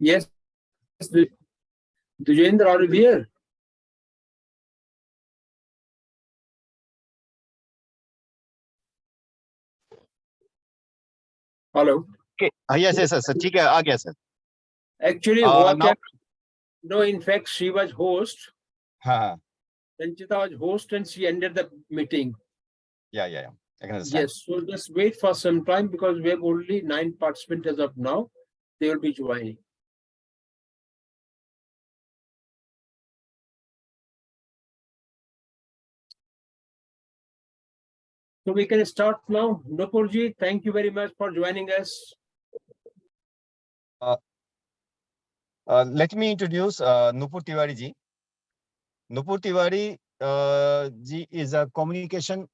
Yes, Dujendra, are you here? Hello. Okay. Yes, yes, sir. ठीक है, आ गया sir. Actually, what Now, happened? No, in fact, she was host. हाँ, Sanchita was host and she ended the meeting. yeah. I can understand. Yes, so just wait for some time because we have only 9 participants as of now. They will be joining. So we can start now. Noopur ji, thank you very much for joining us. Let me introduce Noopur Tiwari ji. Noopur Tiwari ji is a communication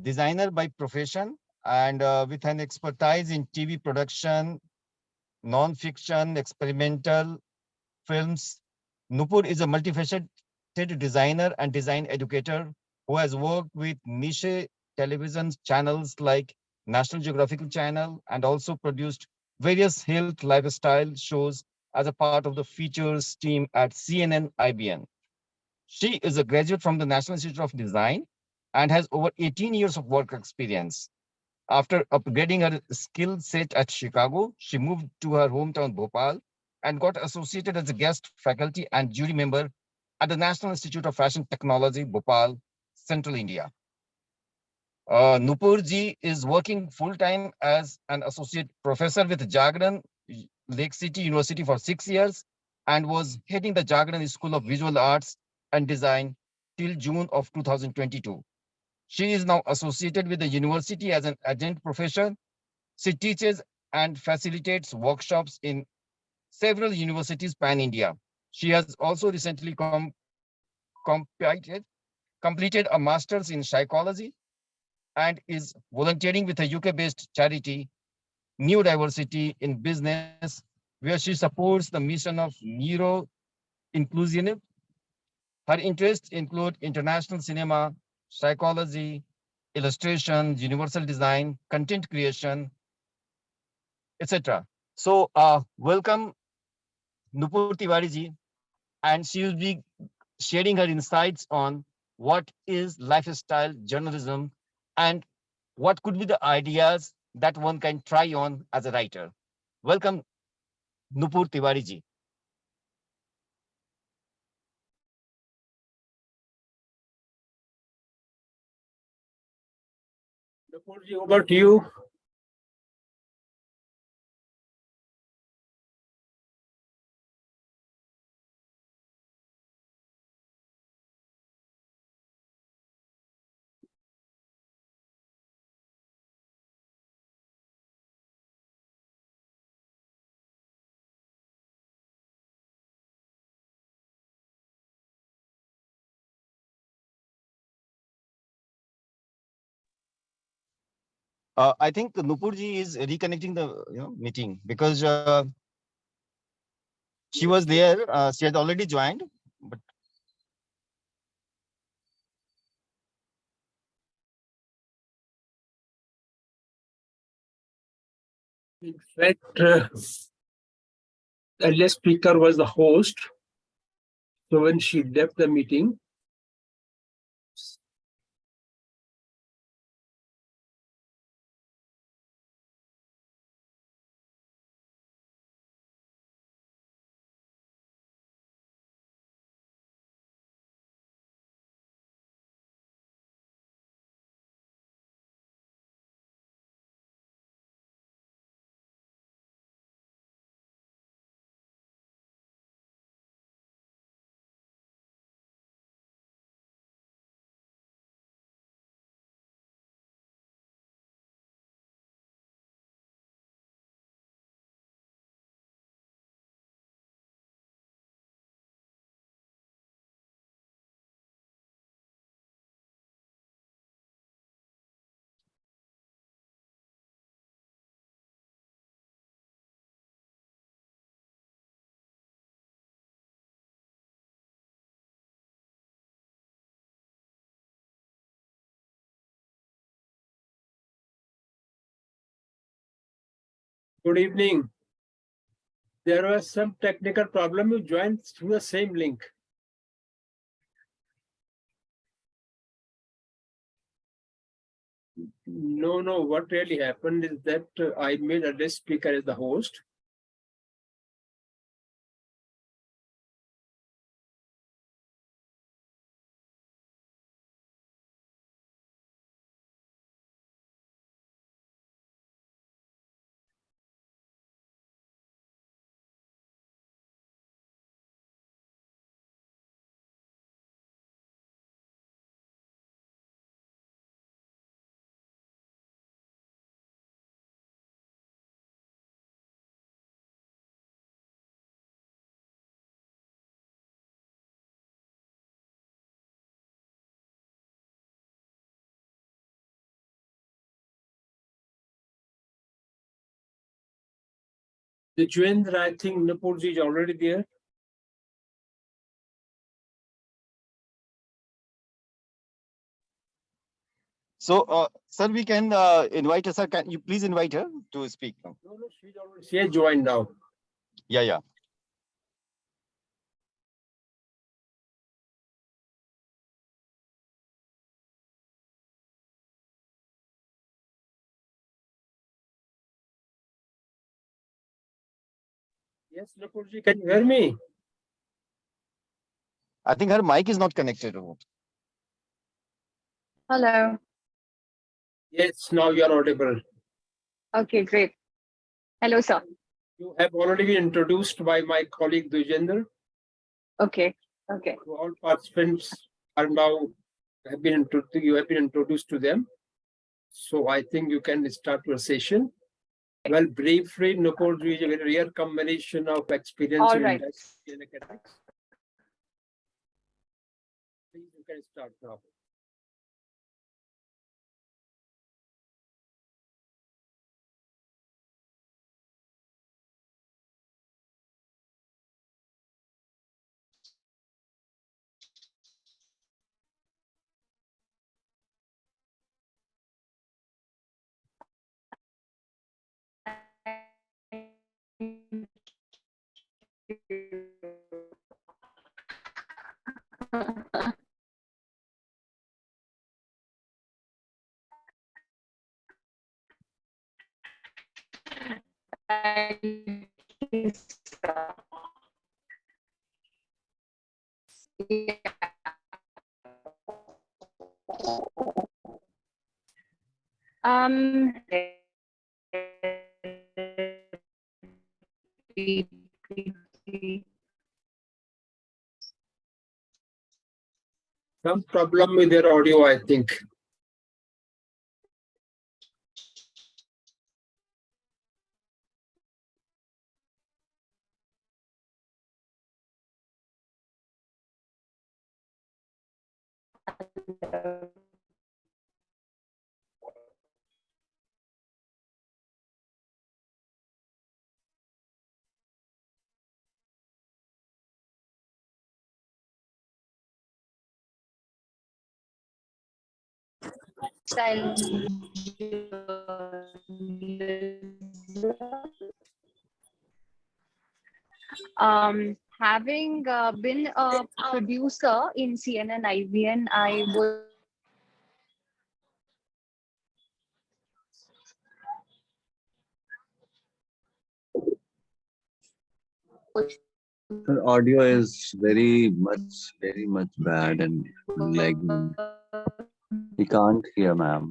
designer by profession and with an expertise in TV production, non-fiction, experimental films. Noopur is a multifaceted designer and design educator who has worked with niche television channels like National Geographic Channel and also produced various health lifestyle shows as a part of the features team at CNN IBN. She is a graduate from the National Institute of Design and has over 18 years of work experience. After upgrading her skill set at Chicago, she moved to her hometown Bhopal and got associated as a guest faculty and jury member at the National Institute of Fashion Technology, Bhopal, Central India. Noopur ji is working full-time as an associate professor with Jagran Lake City University for 6 years and was heading the Jagran School of Visual Arts and Design till June of 2022. She is now associated with the university as an adjunct professor. She teaches and facilitates workshops in several universities pan-India. She has also recently completed a master's in psychology and is volunteering with a UK-based charity, New Diversity in Business, where she supports the mission of neuro inclusive. Her interests include international cinema, psychology, illustration, universal design, content creation, etc. So, welcome Noopur Tiwari ji, and she will be sharing her insights on what is lifestyle journalism and what could be the ideas that one can try on as a writer. Welcome, Noopur Tiwari ji. Noopur ji, over to you. I think Noopur ji is reconnecting the meeting because she was there. She had already joined, but In fact, the earlier speaker was the host. So when she left the meeting, good evening. There was some technical problem. You joined through the same link. No. What really happened is that I made a guest speaker as the host. The Jwendra, I think Noopur is already there. So, sir, we can invite her. Sir, can you please invite her to speak now? No, she has joined now. Yeah. Yes, Noopur, can you hear me? I think her mic is not connected. Hello. Yes, now you are audible. Okay, great. Hello, sir. You have already been introduced by my colleague Dujendra. Okay. So all participants are now you have been introduced to them. So I think you can start your session. Well, briefly, Noopur is a very rare combination of experience All in right. industry and academics. Please, you can start now. Um, Some problem with their audio, I think. having been a producer in CNN IVN, I would Her audio is very much bad and lagging. We can't hear, ma'am.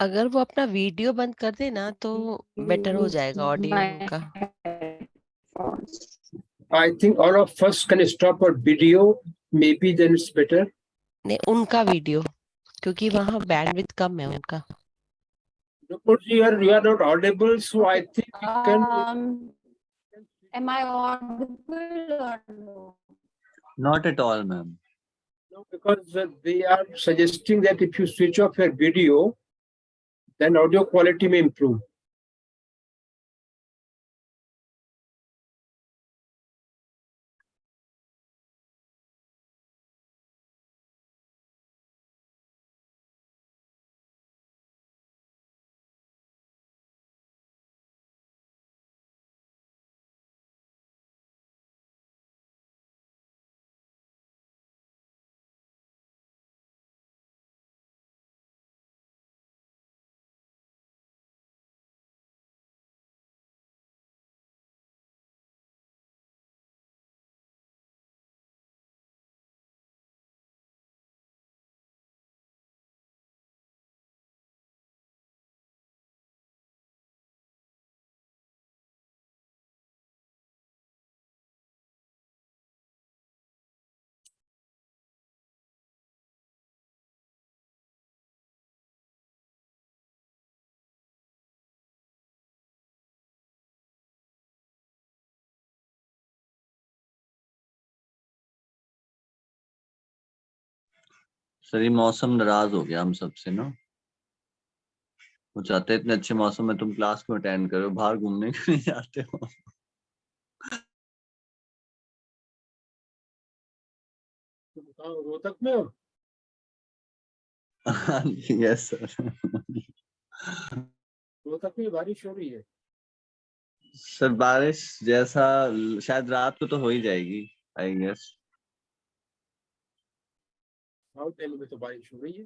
अगर वो अपना video बंद कर दे ना तो better हो जाएगा audio का। I think all of us can stop our video. Maybe then it's better. नहीं, उनका वीडियो, क्योंकि वहाँ बैंडविड्थ कम है उनका। Noopur, you are not audible, so I think we can. am I audible or no? Not at all, ma'am. No, because they are suggesting that if you switch off your video, then audio quality may improve. Sir ये मौसम नाराज हो गया हम सबसे ना। वो चाहते हैं इतने अच्छे मौसम में तुम क्लास क्यों अटेंड करो, बाहर घूमने क्यों नहीं जाते हो? तुम कहाँ हो? रोहतक में हो? Yes sir. रोहतक में बारिश हो रही है? सर बारिश जैसा शायद रात को तो हो ही जाएगी, आई गेस। साउथ दिल्ली में तो बारिश हो रही है।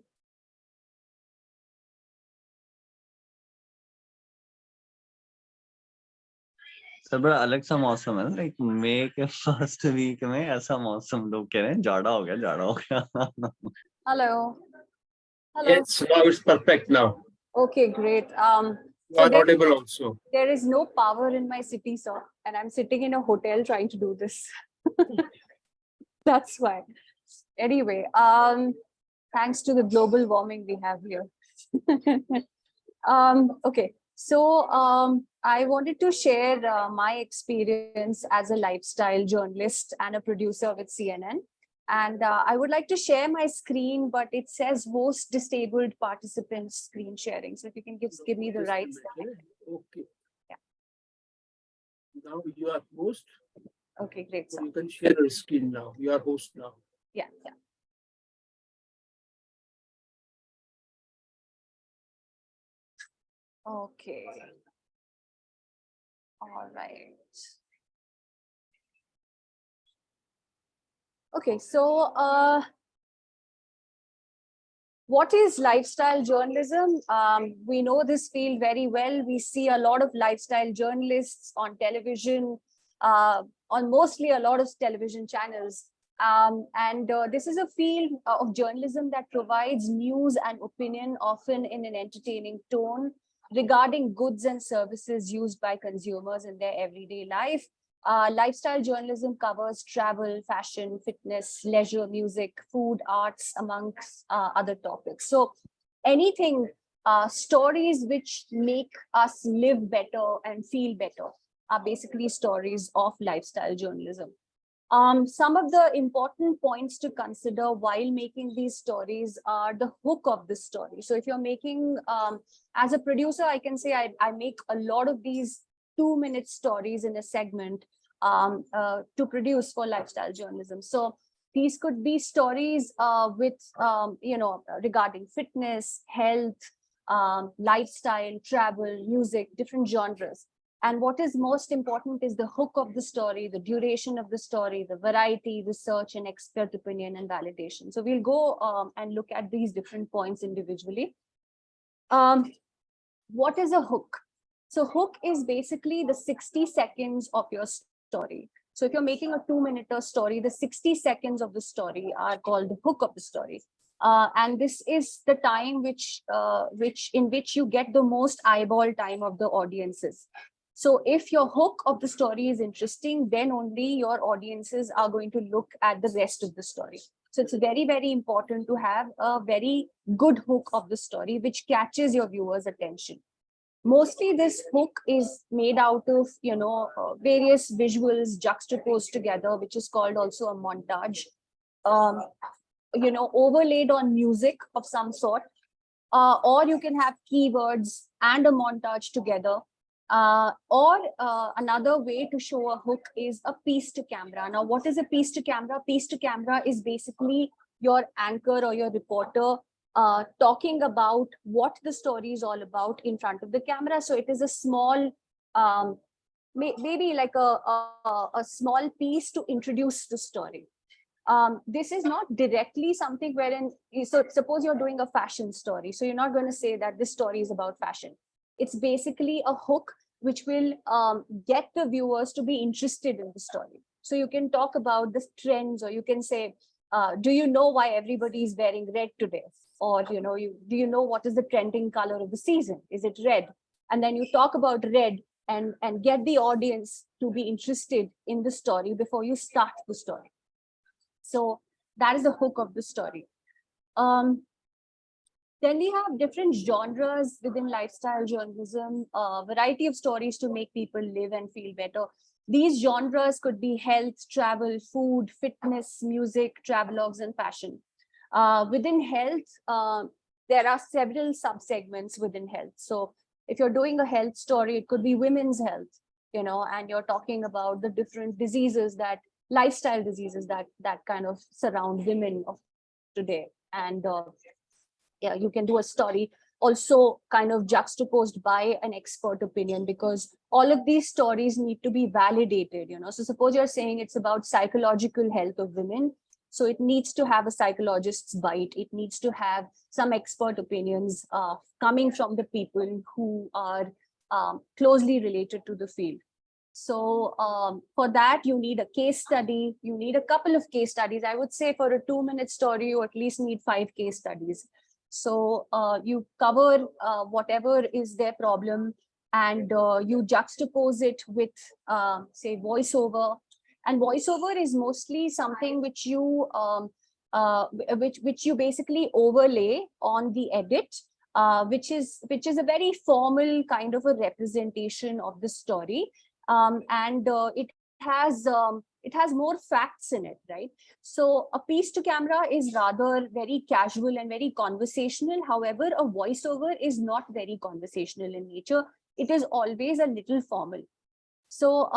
सर बड़ा अलग सा मौसम है, लाइक मई के फर्स्ट वीक में ऐसा मौसम, लोग कह रहे हैं जाड़ा हो गया, जाड़ा हो गया। Hello. Hello. Yes, now it's perfect now. Okay, great. You are there, audible also. there is no power in my city, sir, and I'm sitting in a hotel trying to do this. That's why. Anyway, thanks to the global warming we have here. Okay, so I wanted to share my experience as a lifestyle journalist and a producer with CNN. And I would like to share my screen, but it says host disabled participants screen sharing. So if you can give me the Just a rights. minute, okay. Yeah. Now you are host. Okay, great. So So you can share your screen now. You are host now. yeah, yeah. Okay. All right. Okay, so what is lifestyle journalism? We know this field very well. We see a lot of lifestyle journalists on television, on mostly a lot of television channels. And this is a field of journalism that provides news and opinion, often in an entertaining tone, regarding goods and services used by consumers in their everyday life. Lifestyle journalism covers travel, fashion, fitness, leisure, music, food, arts, amongst other topics. So anything, stories which make us live better and feel better are basically stories of lifestyle journalism. Some of the important points to consider while making these stories are the hook of the story. So if you're making, as a producer, I can say I make a lot of these 2-minute stories in a segment to produce for lifestyle journalism. So these could be stories with, regarding fitness, health, lifestyle, travel, music, different genres. And what is most important is the hook of the story, the duration of the story, the variety, research, and expert opinion and validation. So we'll go and look at these different points individually. What is a hook? So hook is basically the 60 seconds of your story. So if you're making a 2-minute story, the 60 seconds of the story are called the hook of the story. And this is the time in which you get the most eyeball time of the audiences. So if your hook of the story is interesting, then only your audiences are going to look at the rest of the story. So it's very, very important to have a very good hook of the story, which catches your viewers' attention. Mostly this hook is made out of, various visuals juxtaposed together, which is called also a montage, overlaid on music of some sort, or you can have keywords and a montage together. Or another way to show a hook is a piece to camera. Now, what is a piece to camera? Piece to camera is basically your anchor or your reporter talking about what the story is all about in front of the camera. So it is a small, maybe like a small piece to introduce the story. This is not directly something wherein, so suppose you're doing a fashion story. So you're not going to say that this story is about fashion. It's basically a hook which will get the viewers to be interested in the story. So you can talk about the trends, or you can say, do you know why everybody is wearing red today? Or, do you know what is the trending color of the season? Is it red? And then you talk about red and get the audience to be interested in the story before you start the story. So that is the hook of the story. Then we have different genres within lifestyle journalism, a variety of stories to make people live and feel better. These genres could be health, travel, food, fitness, music, travelogues, and fashion. Within health, there are several subsegments within health. So if you're doing a health story, it could be women's health, and you're talking about the different diseases, that lifestyle diseases that kind of surround women of today. And yeah, you can do a story also kind of juxtaposed by an expert opinion, because all of these stories need to be validated. So suppose you're saying it's about psychological health of women, so it needs to have a psychologist's bite. It needs to have some expert opinions coming from the people who are closely related to the field. So for that, you need a case study. You need a couple of case studies. I would say for a 2-minute story, you at least need 5 case studies. So you cover whatever is their problem, and you juxtapose it with, say, voiceover. And voiceover is mostly something which you which you basically overlay on the edit, which is a very formal kind of a representation of the story, and it has more facts in it, right? So a piece to camera is rather very casual and very conversational. However, a voiceover is not very conversational in nature. It is always a little formal. So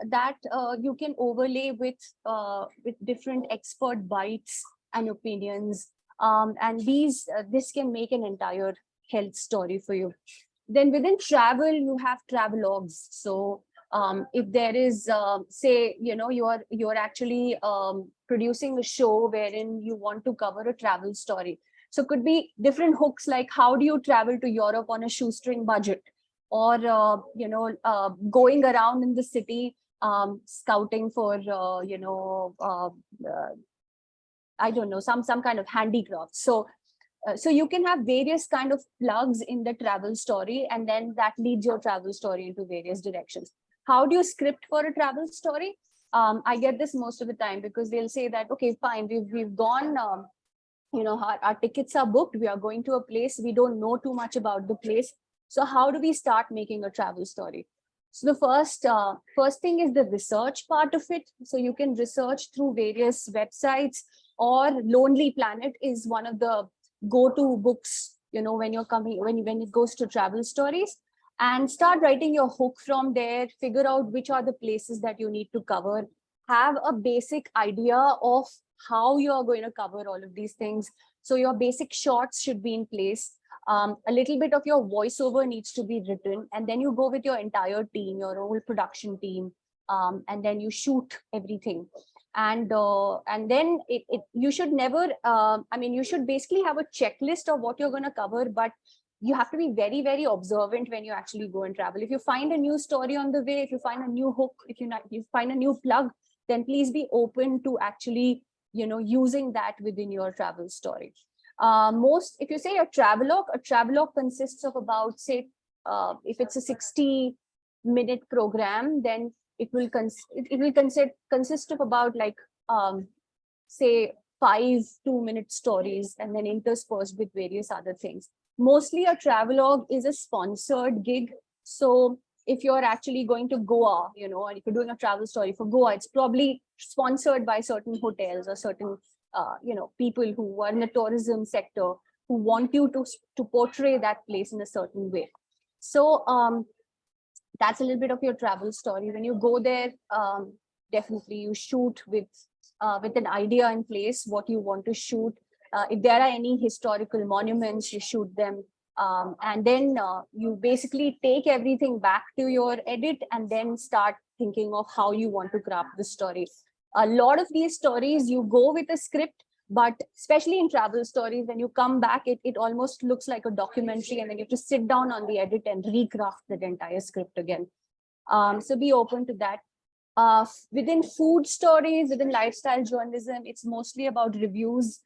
that you can overlay with different expert bites and opinions, and this can make an entire health story for you. Then within travel, you have travelogues. So if there is, say, you're actually producing a show wherein you want to cover a travel story. So could be different hooks, like how do you travel to Europe on a shoestring budget, or going around in the city scouting for I don't know, some kind of handicraft. So so you can have various kind of plugs in the travel story, and then that leads your travel story into various directions. How do you script for a travel story? I get this most of the time, because they'll say that, okay, fine, we've gone, our tickets are booked, we are going to a place, we don't know too much about the place. So how do we start making a travel story? So the first thing is the research part of it. So you can research through various websites, or Lonely Planet is one of the go-to books, when you're coming, when it goes to travel stories, and start writing your hook from there. Figure out which are the places that you need to cover. Have a basic idea of how you are going to cover all of these things. So your basic shots should be in place. A little bit of your voiceover needs to be written, and then you go with your entire team, your whole production team, and then you shoot everything. And then you should never, you should basically have a checklist of what you're going to cover, but you have to be very, very observant when you actually go and travel. If you find a new story on the way, if you find a new hook, if you find a new plug, then please be open to actually, using that within your travel story. If you say a travelogue consists of about, say, if it's a 60-minute program, then it will consist of about, like, say, 5 2-minute stories, and then interspersed with various other things. Mostly a travelogue is a sponsored gig. So if you're actually going to Goa, and if you're doing a travel story for Goa, it's probably sponsored by certain hotels or certain people who are in the tourism sector, who want you to portray that place in a certain way. So that's a little bit of your travel story. When you go there, definitely you shoot with an idea in place, what you want to shoot. If there are any historical monuments, you shoot them. And then you basically take everything back to your edit, and then start thinking of how you want to craft the story. A lot of these stories, you go with a script, but especially in travel stories, when you come back, it almost looks like a documentary, and then you have to sit down on the edit and recraft that entire script again. So be open to that. Within food stories, within lifestyle journalism, it's mostly about reviews.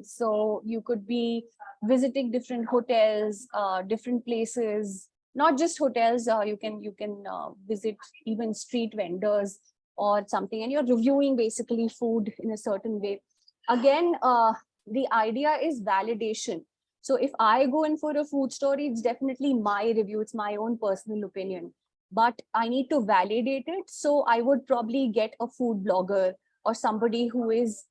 So you could be visiting different hotels, different places, not just hotels. You can visit even street vendors or something, and you're reviewing basically food in a certain way. Again, the idea is validation. So if I go in for a food story, it's definitely my review, it's my own personal opinion, but I need to validate it. So I would probably get a food blogger or somebody who is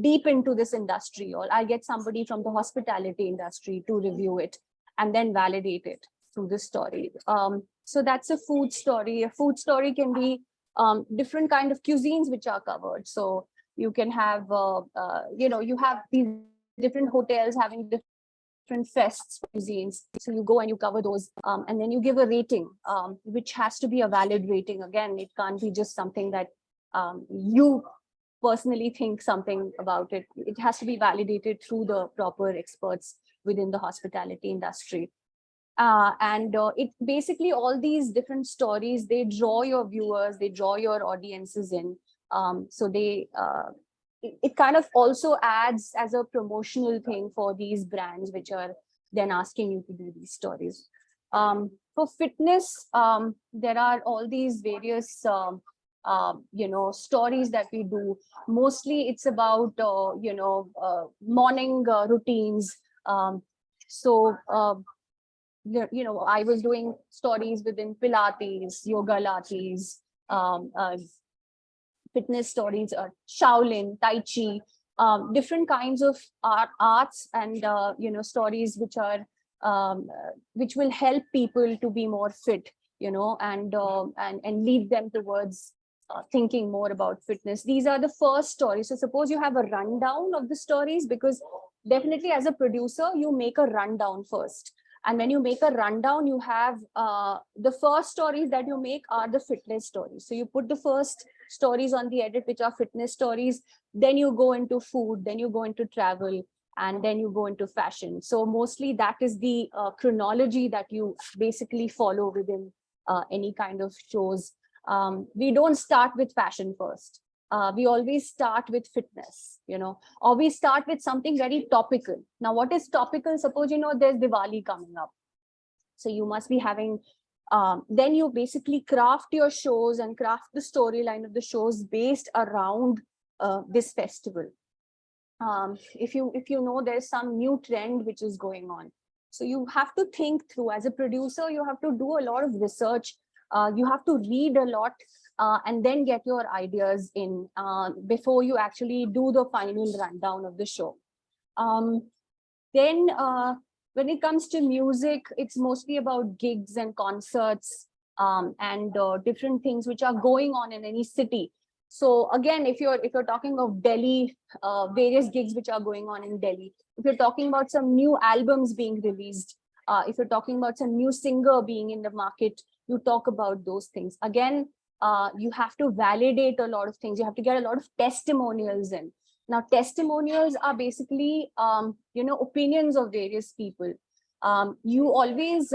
deep into this industry, or I'll get somebody from the hospitality industry to review it and then validate it through this story. So that's a food story. A food story can be different kind of cuisines which are covered. So you can have, you have these different hotels having different fests, cuisines. So you go and you cover those, and then you give a rating, which has to be a valid rating. Again, it can't be just something that you personally think something about it. It has to be validated through the proper experts within the hospitality industry. It basically, all these different stories, they draw your viewers, they draw your audiences in. So it kind of also adds as a promotional thing for these brands, which are then asking you to do these stories. For fitness, there are all these various stories that we do. Mostly it's about morning routines. I was doing stories within Pilates, yoga lattes, fitness stories, Shaolin, Tai Chi, different kinds of arts and stories which are which will help people to be more fit, and lead them towards thinking more about fitness. These are the first stories. So suppose you have a rundown of the stories, because definitely as a producer, you make a rundown first. And when you make a rundown, you have the first stories that you make are the fitness stories. So you put the first stories on the edit, which are fitness stories. Then you go into food, then you go into travel, and then you go into fashion. So mostly that is the chronology that you basically follow within any kind of shows. We don't start with fashion first. We always start with fitness, or we start with something very topical. Now, what is topical? Suppose, there's Diwali coming up. So you must be having, then you basically craft your shows and craft the storyline of the shows based around this festival. If you know there's some new trend which is going on. So you have to think through. As a producer, you have to do a lot of research. You have to read a lot. And then get your ideas in before you actually do the final rundown of the show. Then when it comes to music, it's mostly about gigs and concerts and different things which are going on in any city. So again, if you're talking of Delhi, various gigs which are going on in Delhi, if you're talking about some new albums being released, if you're talking about some new singer being in the market, you talk about those things. Again, you have to validate a lot of things. You have to get a lot of testimonials in. Now, testimonials are basically, opinions of various people. You always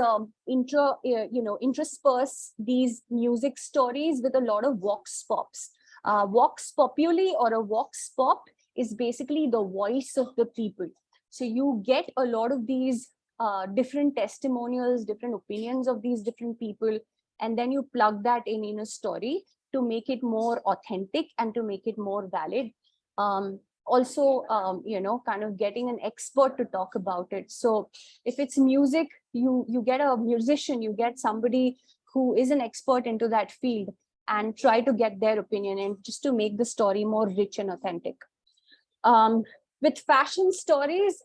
intersperse these music stories with a lot of vox pops. Vox populi or a vox pop is basically the voice of the people. So you get a lot of these different testimonials, different opinions of these different people, and then you plug that in a story to make it more authentic and to make it more valid. Also, kind of getting an expert to talk about it. So if it's music, you get a musician, you get somebody who is an expert into that field, and try to get their opinion in, just to make the story more rich and authentic. With fashion stories,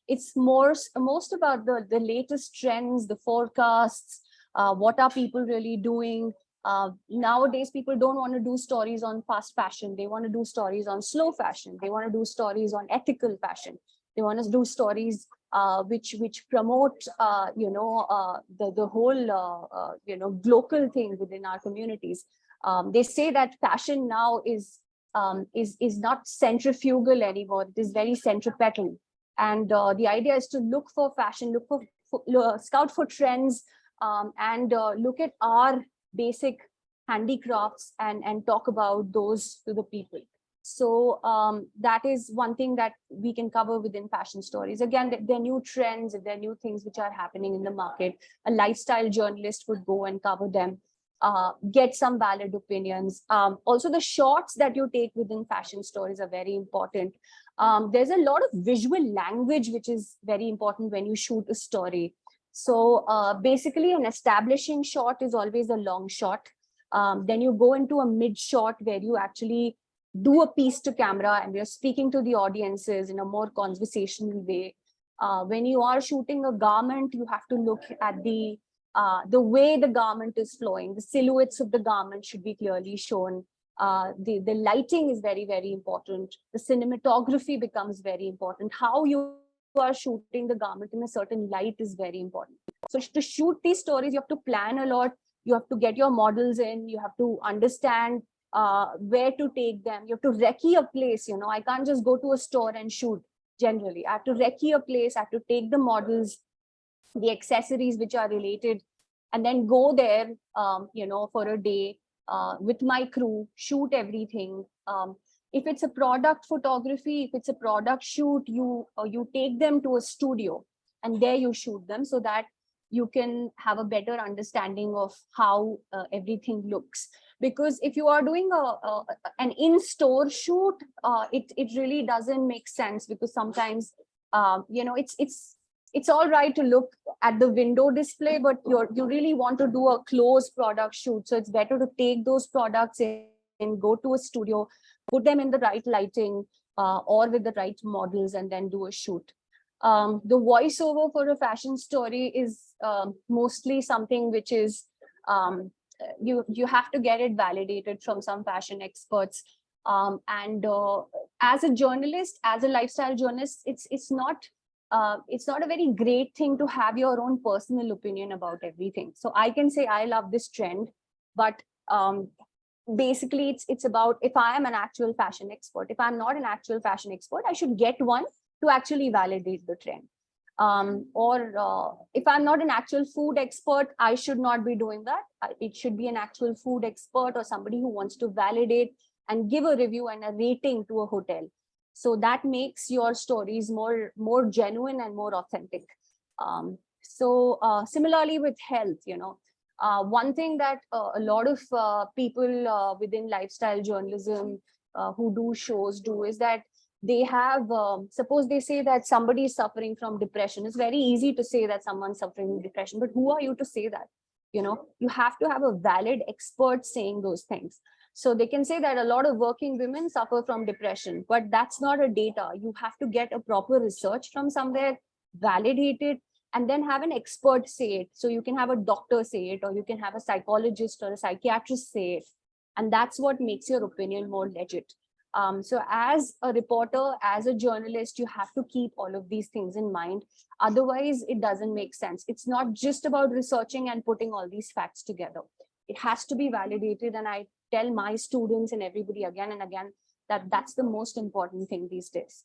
it's most about the latest trends, the forecasts. What are people really doing? Nowadays, people don't want to do stories on fast fashion. They want to do stories on slow fashion. They want to do stories on ethical fashion. They want to do stories which promote, the whole, local thing within our communities. They say that fashion now is not centrifugal anymore. It is very centripetal. And the idea is to look for fashion, scout for trends, and look at our basic handicrafts and talk about those to the people. So that is one thing that we can cover within fashion stories. Again, there are new trends, there are new things which are happening in the market. A lifestyle journalist would go and cover them, get some valid opinions. Also, the shots that you take within fashion stories are very important. There's a lot of visual language which is very important when you shoot a story. So basically, an establishing shot is always a long shot. Then you go into a mid shot where you actually do a piece to camera and you're speaking to the audiences in a more conversational way. When you are shooting a garment, you have to look at the way the garment is flowing. The silhouettes of the garment should be clearly shown. The lighting is very, very important. The cinematography becomes very important. How you are shooting the garment in a certain light is very important. So to shoot these stories, you have to plan a lot. You have to get your models in. You have to understand where to take them. You have to recce a place. I can't just go to a store and shoot. Generally, I have to recce a place. I have to take the models, the accessories which are related, and then go there, for a day with my crew, shoot everything. If it's a product photography, if it's a product shoot, you take them to a studio and there you shoot them so that you can have a better understanding of how everything looks. Because if you are doing an in-store shoot, it really doesn't make sense, because sometimes it's all right to look at the window display, but you really want to do a close product shoot. So it's better to take those products in, go to a studio, put them in the right lighting or with the right models, and then do a shoot. The voiceover for a fashion story is mostly something which is you have to get it validated from some fashion experts. And as a journalist, as a lifestyle journalist, it's not a very great thing to have your own personal opinion about everything. So I can say I love this trend, but basically it's about, if I am an actual fashion expert, if I'm not an actual fashion expert, I should get one to actually validate the trend. Or if I'm not an actual food expert, I should not be doing that. It should be an actual food expert or somebody who wants to validate and give a review and a rating to a hotel. So that makes your stories more genuine and more authentic. Similarly with health, one thing that a lot of people within lifestyle journalism who do shows do is that they have, suppose they say that somebody is suffering from depression. It's very easy to say that someone's suffering from depression, but who are you to say that? You have to have a valid expert saying those things. So they can say that a lot of working women suffer from depression, but that's not a data. You have to get a proper research from somewhere, validate it, and then have an expert say it. So you can have a doctor say it, or you can have a psychologist or a psychiatrist say it. And that's what makes your opinion more legit. So as a reporter, as a journalist, you have to keep all of these things in mind. Otherwise, it doesn't make sense. It's not just about researching and putting all these facts together. It has to be validated. And I tell my students and everybody again and again that that's the most important thing these days.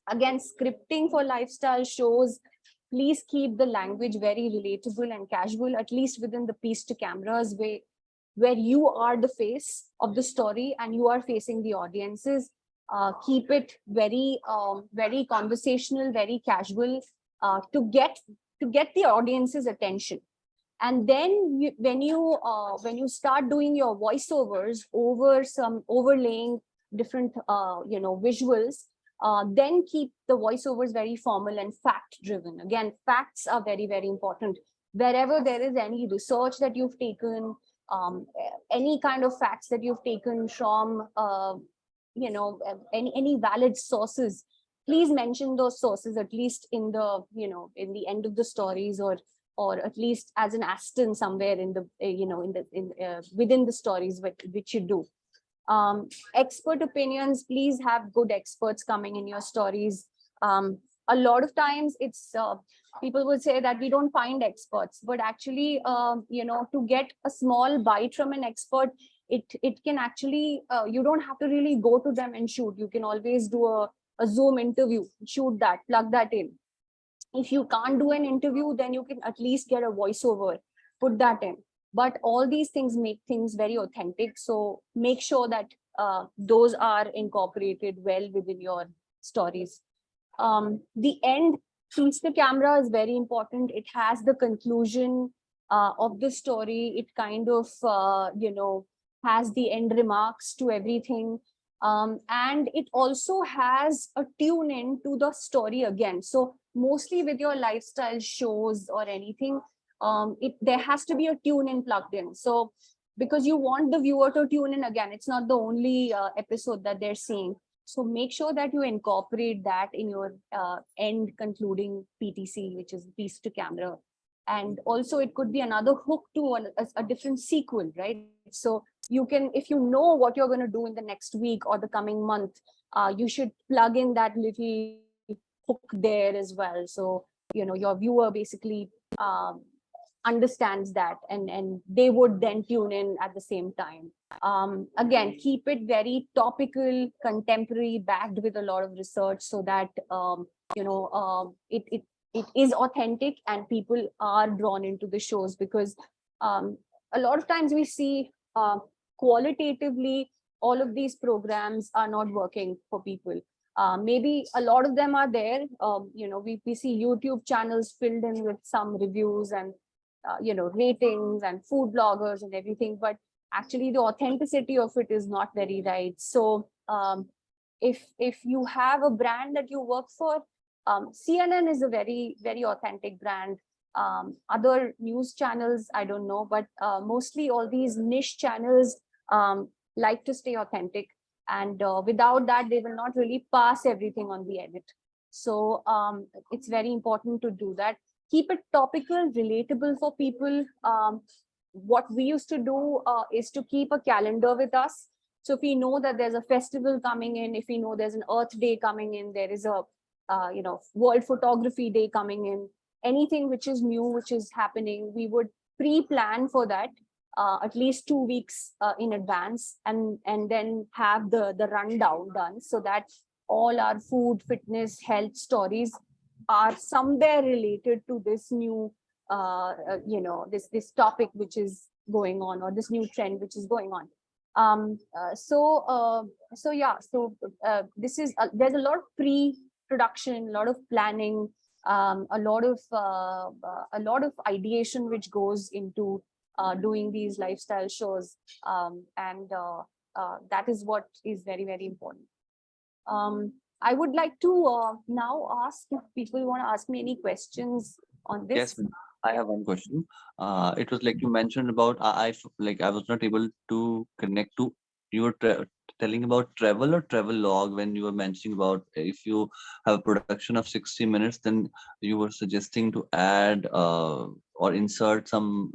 Again, scripting for lifestyle shows, please keep the language very relatable and casual, at least within the piece to cameras where you are the face of the story and you are facing the audiences. Keep it very conversational, very casual, to get the audience's attention. And then when you start doing your voiceovers over some overlaying different visuals, then keep the voiceovers very formal and fact driven. Again, facts are very, very important. Wherever there is any research that you've taken, any kind of facts that you've taken from any valid sources, please mention those sources at least in the in the end of the stories, or at least as an asterisk somewhere in the within the stories which you do. Expert opinions, please have good experts coming in your stories. A lot of times it's people would say that we don't find experts, but actually to get a small bite from an expert, it can actually you don't have to really go to them and shoot. You can always do a Zoom interview, shoot that, plug that in. If you can't do an interview, then you can at least get a voiceover, put that in. But all these things make things very authentic. So make sure that those are incorporated well within your stories. The end piece to camera is very important. It has the conclusion of the story. It kind of, has the end remarks to everything. And it also has a tune in to the story again. So mostly with your lifestyle shows or anything, there has to be a tune in plugged in. So because you want the viewer to tune in again. It's not the only episode that they're seeing. So make sure that you incorporate that in your end concluding PTC, which is piece to camera. And also it could be another hook to a different sequel, right? So you can, if you know what you're going to do in the next week or the coming month, you should plug in that little hook there as well. So, you know, your viewer basically understands that, and they would then tune in at the same time. Again, keep it very topical, contemporary, backed with a lot of research, so that it is authentic and people are drawn into the shows. Because a lot of times we see qualitatively all of these programs are not working for people. Maybe a lot of them are there. We see YouTube channels filled in with some reviews and ratings and food bloggers and everything, but actually the authenticity of it is not very right. So if you have a brand that you work for, CNN is a very, very authentic brand. Other news channels, I don't know, but mostly all these niche channels like to stay authentic. And without that, they will not really pass everything on the edit. So it's very important to do that. Keep it topical, relatable for people. What we used to do is to keep a calendar with us. So if we know that there's a festival coming in, if we know there's an Earth Day coming in, there is a World Photography Day coming in, anything which is new, which is happening, we would pre-plan for that at least 2 weeks in advance, and then have the rundown done, so that all our food, fitness, health stories are somewhere related to this new this topic which is going on, or this new trend which is going on. This is there's a lot of pre-production, a lot of planning, a lot of ideation which goes into doing these lifestyle shows, and that is what is very, very important. I would like to now ask if people want to ask me any questions on this. Yes, ma'am. I have one question. It was like you mentioned about I was not able to connect to you were telling about travel or travel log when you were mentioning about if you have a production of 60 minutes, then you were suggesting to add or insert some.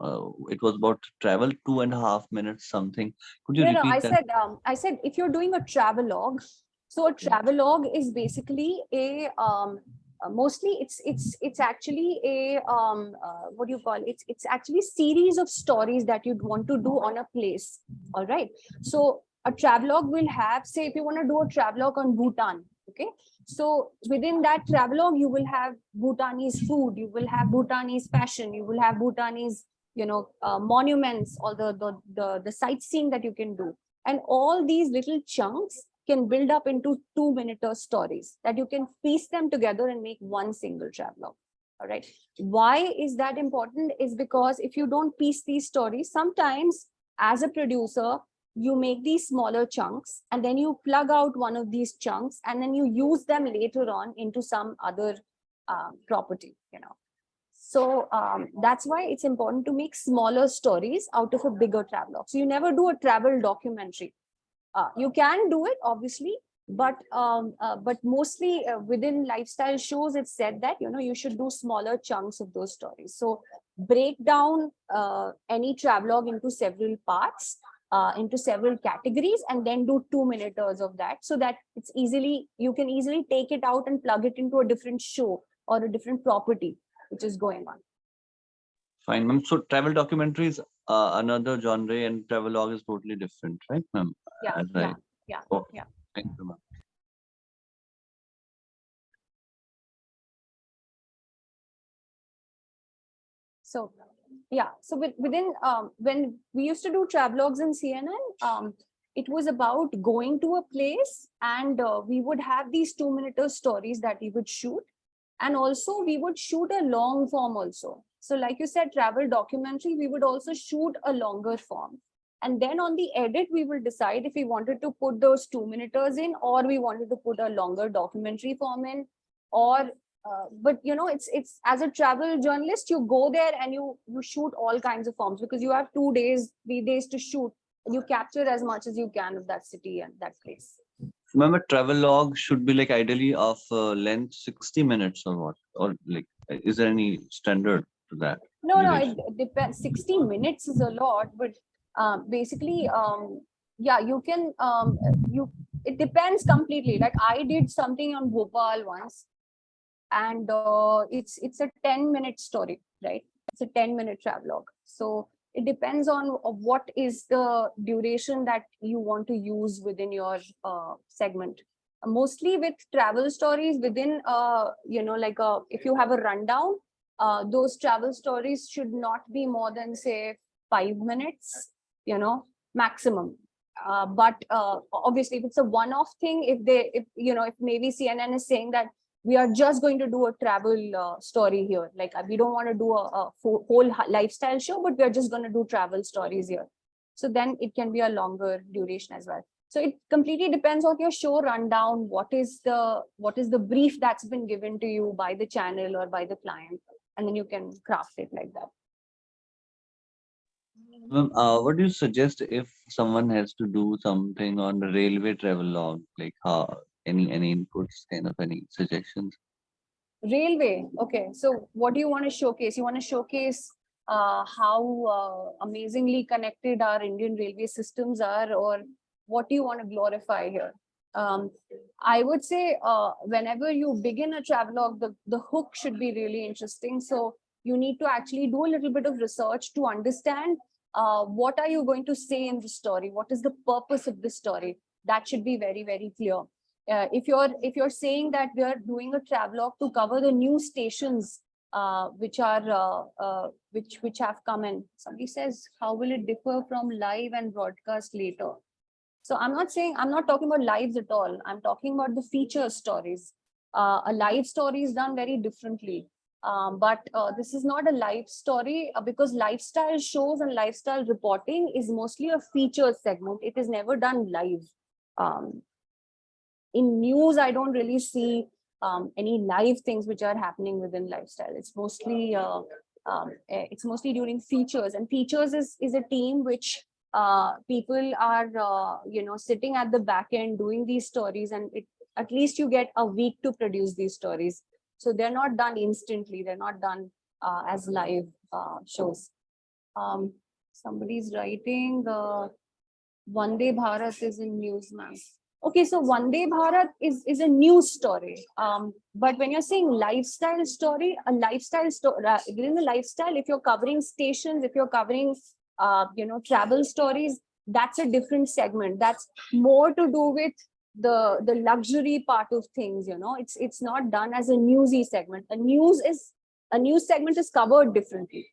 It was about travel 2.5 minutes something. Could you No, repeat that? I said if you're doing a travel log, so a travel log is basically a mostly it's actually a what do you call it? It's actually series of stories that you'd want to do on a place. All right. So a travelogue will have, say, if you want to do a travelogue on Bhutan, okay. So within that travelogue, you will have Bhutanese food, you will have Bhutanese fashion, you will have Bhutanese monuments, all the sightseeing that you can do, and all these little chunks can build up into 2-minute stories that you can piece them together and make one single travelogue. All right. Why is that important? Is because if you don't piece these stories, sometimes as a producer, you make these smaller chunks and then you plug out one of these chunks and then you use them later on into some other property, So that's why it's important to make smaller stories out of a bigger travelogue. So you never do a travel documentary. You can do it, obviously, but mostly within lifestyle shows, it's said that you should do smaller chunks of those stories. So break down any travelogue into several parts, into several categories, and then do 2-minute of that, so that you can easily take it out and plug it into a different show or a different property which is going on. Fine, ma'am. So travel documentary is another genre and travelogue is totally different, right, ma'am? Yeah, Right. yeah. Okay. Yeah. Thank you, ma'am. So yeah, so within when we used to do travelogues in CNN, it was about going to a place, and we would have these 2-minute stories that we would shoot, and also we would shoot a long form also. So like you said, travel documentary, we would also shoot a longer form, and then on the edit we will decide if we wanted to put those 2-minute in, or we wanted to put a longer documentary form in, or but you know, it's as a travel journalist, you go there and you shoot all kinds of forms, because you have 2 days, 3 days to shoot, and you capture as much as you can of that city and that place. Remember, travel log should be like ideally of length 60 minutes or what? Or like, is there any standard to that? No, duration? it depends. 60 minutes is a lot, but basically, yeah, you can, it depends completely. Like I did something on Bhopal once, and it's a 10-minute story, right? It's a 10-minute travelogue. So it depends on what is the duration that you want to use within your segment. Mostly with travel stories within, you know, like if you have a rundown, those travel stories should not be more than, say, 5 minutes, you know, maximum. But obviously, if it's a one-off thing, if you know, if maybe CNN is saying that we are just going to do a travel story here, like we don't want to do a whole lifestyle show, but we are just going to do travel stories here. So then it can be a longer duration as well. So it completely depends on your show rundown. What is the brief that's been given to you by the channel or by the client, and then you can craft it like that. Ma'am, what do you suggest if someone has to do something on the railway travel log? Like, any inputs, kind of any suggestions? Railway. Okay. So what do you want to showcase? You want to showcase how amazingly connected our Indian railway systems are, or what do you want to glorify here? I would say whenever you begin a travelogue, the hook should be really interesting. So you need to actually do a little bit of research to understand what are you going to say in the story? What is the purpose of the story? That should be very, very clear. If you're saying that we are doing a travelogue to cover the new stations which have come in, somebody says, how will it differ from live and broadcast later? So I'm not talking about lives at all. I'm talking about the feature stories. A live story is done very differently. But this is not a live story because lifestyle shows and lifestyle reporting is mostly a feature segment. It is never done live. In news, I don't really see any live things which are happening within lifestyle. It's mostly during features, and features is a team which people are sitting at the back end doing these stories, and at least you get a week to produce these stories. So they're not done instantly. They're not done as live shows. Somebody's writing Vande Bharat is in news, ma'am. Okay, so Vande Bharat is a news story. But when you're saying lifestyle story, a lifestyle story, within the lifestyle, if you're covering stations, if you're covering, travel stories, that's a different segment. That's more to do with the luxury part of things. It's not done as a newsy segment. A news segment is covered differently.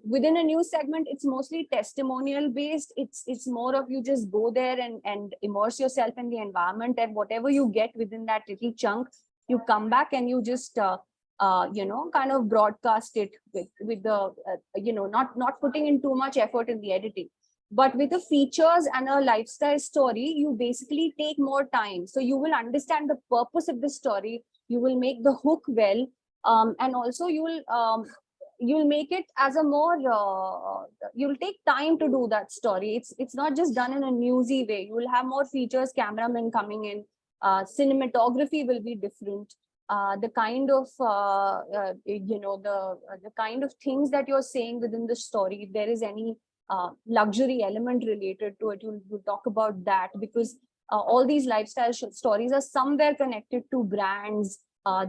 Within a news segment, it's mostly testimonial based. It's more of you just go there and immerse yourself in the environment, and whatever you get within that little chunk, you come back and you just kind of broadcast it with the not putting in too much effort in the editing. But with the features and a lifestyle story, you basically take more time. So you will understand the purpose of the story. You will make the hook well, and also you'll make it as a more you'll take time to do that story. It's not just done in a newsy way. You will have more features, cameramen coming in, cinematography will be different. The kind of the kind of things that you're saying within the story, if there is any luxury element related to it, you'll talk about that, because all these lifestyle stories are somewhere connected to brands.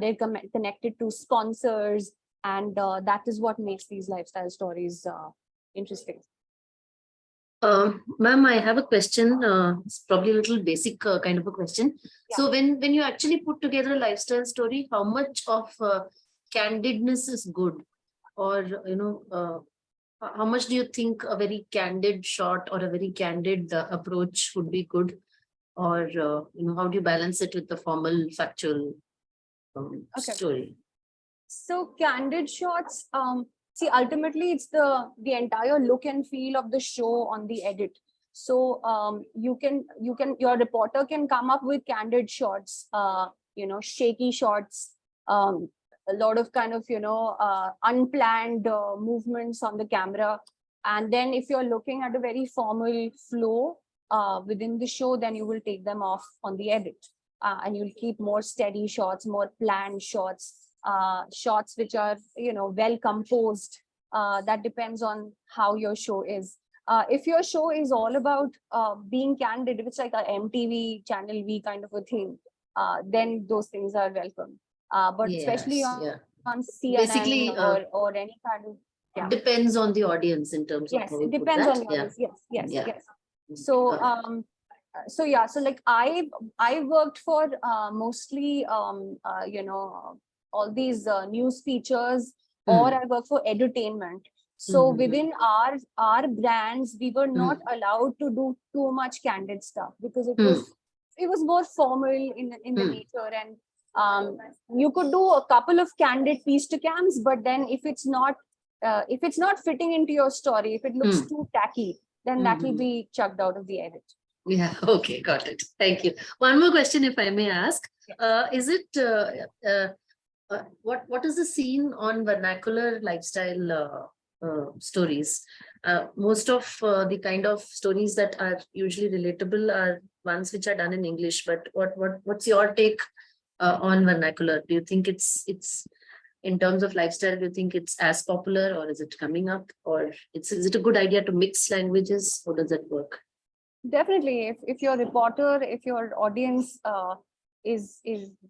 They're connected to sponsors, and that is what makes these lifestyle stories interesting. Ma'am, I have a question. It's probably a little basic kind of a question. Yeah. So when you actually put together a lifestyle story, how much of candidness is good? Or, how much do you think a very candid shot or a very candid approach would be good? Or, how do you balance it with the formal factual story? So candid shots, see, ultimately it's the entire look and feel of the show on the edit. So your reporter can come up with candid shots, shaky shots, a lot of kind of, unplanned movements on the camera. And then if you're looking at a very formal flow within the show, then you will take them off on the edit. And you'll keep more steady shots, more planned shots, shots which are, well composed. That depends on how your show is. If your show is all about being candid, if it's like a MTV Channel V kind of a thing, then those things are welcome. But especially Yes, on, yeah. on CNN Basically, or any kind of, yeah. Depends on the audience in terms of Yes, how it we put depends that. on the Yeah. audience. Yes, yes, Yeah. yes. So yeah, so like I worked for mostly all these news features, or I work for edutainment. So within our brands, we were not allowed to do too much candid stuff, because it was more formal in the nature. And you could do a couple of candid piece to cams, but then if it's not fitting into your story, if it looks too tacky, then that will be chucked out of the edit. Yeah, okay, got it. Thank you. One more question, if I may ask. Is it what is the scene on vernacular lifestyle stories? Most of the kind of stories that are usually relatable are ones which are done in English. But what's your take on vernacular? Do you think it's in terms of lifestyle? Do you think it's as popular, or is it coming up, or is it a good idea to mix languages? How does that work? Definitely, if your reporter, if your audience is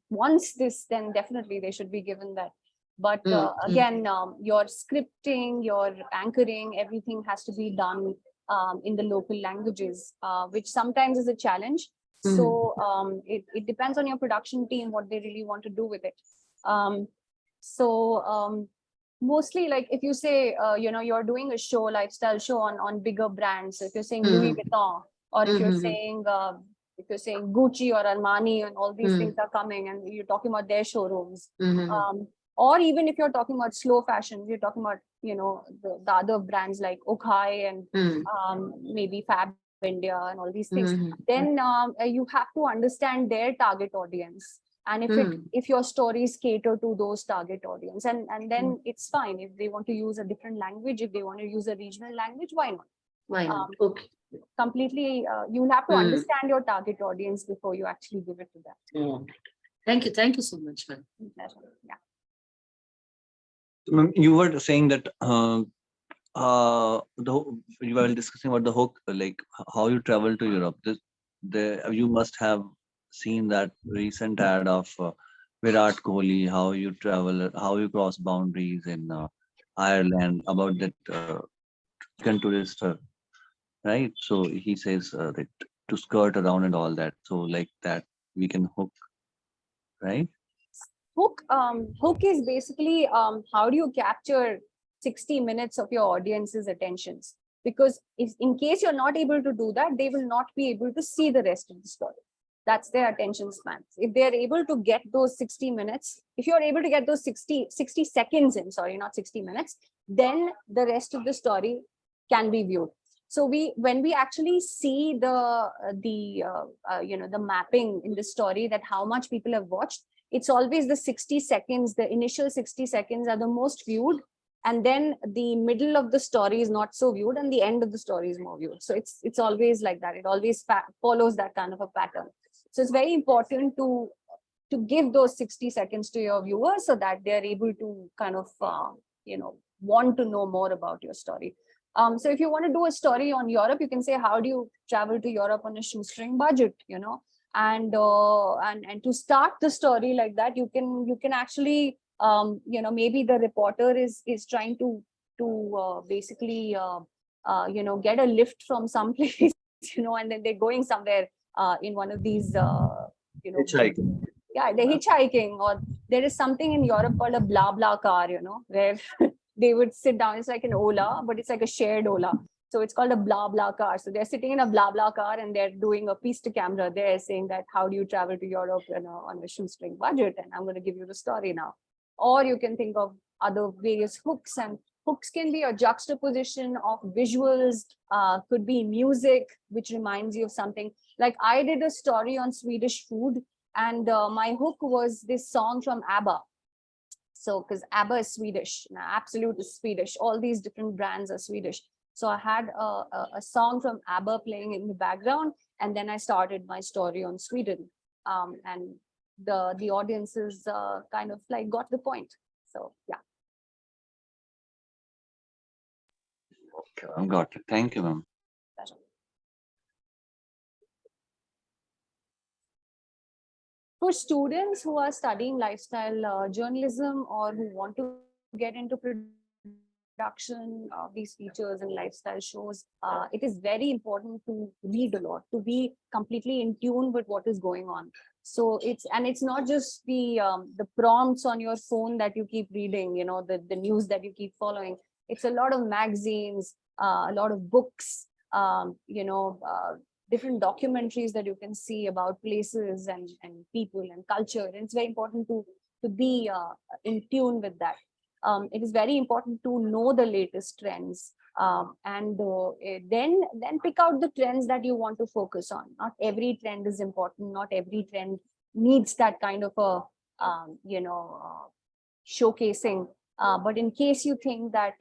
wants this, then definitely they should be given that. But again, your scripting, your anchoring, everything has to be done in the local languages, which sometimes is a challenge. So it depends on your production team what they really want to do with it. Mostly, like if you say you're doing a show, lifestyle show on bigger brands. So if you're saying Louis Vuitton, or if you're saying Gucci or Armani, and all these things are coming, and you're talking about their showrooms, or even if you're talking about slow fashion, you're talking about the other brands like Okai and maybe Fab India and all these things, then you have to understand their target audience, and if your stories cater to those target audience, and then it's fine. If they want to use a different language, if they want to use a regional language, why not? Why not? Okay. Completely, you have to understand your target audience before you actually give it to them. Thank you so much, ma'am. Yeah. You were saying that you were discussing about the hook, like how you travel to Europe. You must have seen that recent ad of Virat Kohli, how you travel, how you cross boundaries in Ireland, about that tourist, right? So he says that to skirt around and all that. So like that we can hook, right? Hook is basically how do you capture 60 minutes of your audience's attentions? Because if in case you're not able to do that, they will not be able to see the rest of the story. That's their attention spans. If they're able to get those 60 minutes, if you're able to get those 60 seconds in, sorry, not 60 minutes, then the rest of the story can be viewed. So when we actually see the mapping in the story, that how much people have watched, it's always the 60 seconds, the initial 60 seconds are the most viewed. And then the middle of the story is not so viewed, and the end of the story is more viewed. So it's always like that. It always follows that kind of a pattern. So it's very important to give those 60 seconds to your viewers, so that they're able to kind of want to know more about your story. So if you want to do a story on Europe, you can say, how do you travel to Europe on a shoestring budget, and to start the story like that, you can actually maybe the reporter is trying to basically get a lift from some place, and then they're going somewhere in one of these Hitchhiking. yeah, they're hitchhiking, or there is something in Europe called a blah blah car, where they would sit down. It's like an Ola, but it's like a shared Ola. So it's called a blah blah car. So they're sitting in a blah blah car, and they're doing a piece to camera. They're saying that, how do you travel to Europe on a shoestring budget? And I'm going to give you the story now. Or you can think of other various hooks, and hooks can be a juxtaposition of visuals, could be music, which reminds you of something. Like I did a story on Swedish food, and my hook was this song from ABBA. So, because ABBA is Swedish, Absolute is Swedish, all these different brands are Swedish. So I had a song from ABBA playing in the background, and then I started my story on Sweden. And the audiences kind of like got the point. So yeah. Okay, I got it. Thank you, ma'am. Pleasure. For students who are studying lifestyle journalism or who want to get into production of these features and lifestyle shows, it is very important to read a lot, to be completely in tune with what is going on. So it's not just the prompts on your phone that you keep reading, the news that you keep following. It's a lot of magazines, a lot of books, different documentaries that you can see about places and people and culture. And it's very important to be in tune with that. It is very important to know the latest trends, and then pick out the trends that you want to focus on. Not every trend is important. Not every trend needs that kind of a showcasing. But in case you think that